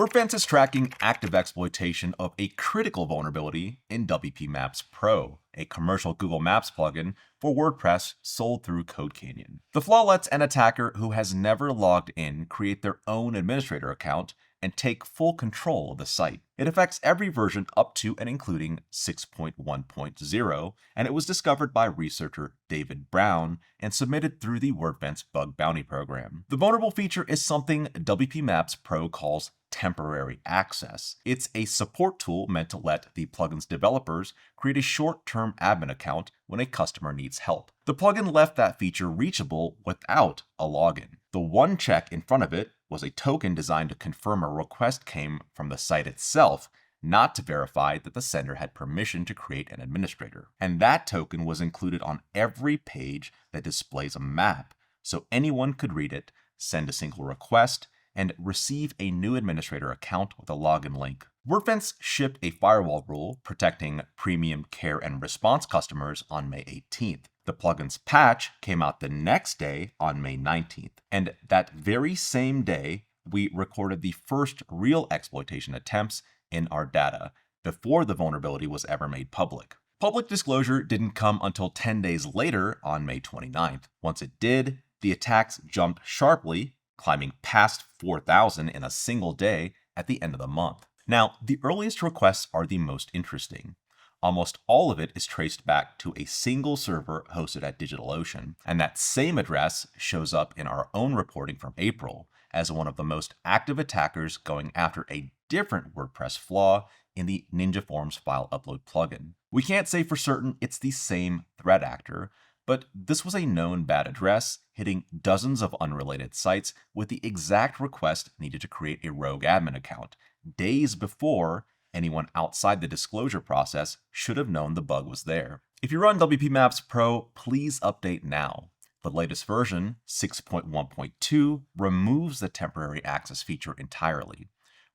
Wordfence is tracking active exploitation of a critical vulnerability in WPMaps Pro, a commercial Google Maps plugin for WordPress sold through CodeCanyon. The flaw lets an attacker who has never logged in create their own administrator account and take full control of the site. It affects every version up to and including 6.1.0, and it was discovered by researcher David Brown and submitted through the Wordfence Bug Bounty program. The vulnerable feature is something WPMaps Pro calls temporary access. It's a support tool meant to let the plugin's developers create a short-term admin account when a customer needs help. The plugin left that feature reachable without a login. The one check in front of it was a token designed to confirm a request came from the site itself, not to verify that the sender had permission to create an administrator. And that token was included on every page that displays a map, so anyone could read it, send a single request, and receive a new administrator account with a login link. Wordfence shipped a firewall rule protecting premium care and response customers on May 18th. The plugin's patch came out the next day on May 19th. And that very same day, we recorded the first real exploitation attempts in our data before the vulnerability was ever made public. Public disclosure didn't come until 10 days later on May 29th. Once it did, the attacks jumped sharply, climbing past 4,000 in a single day at the end of the month. Now, the earliest requests are the most interesting. Almost all of it is traced back to a single server hosted at DigitalOcean, and that same address shows up in our own reporting from April as one of the most active attackers going after a different WordPress flaw in the Ninja Forms file upload plugin. We can't say for certain it's the same threat actor, but this was a known bad address hitting dozens of unrelated sites with the exact request needed to create a rogue admin account, days before anyone outside the disclosure process should have known the bug was there. If you run WPMaps Pro, please update now. The latest version, 6.1.2, removes the temporary access feature entirely.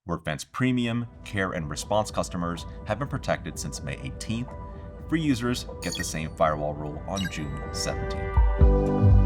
Wordfence Premium, Care, and Response customers have been protected since May 18th. Free users get the same firewall rule on June 17th.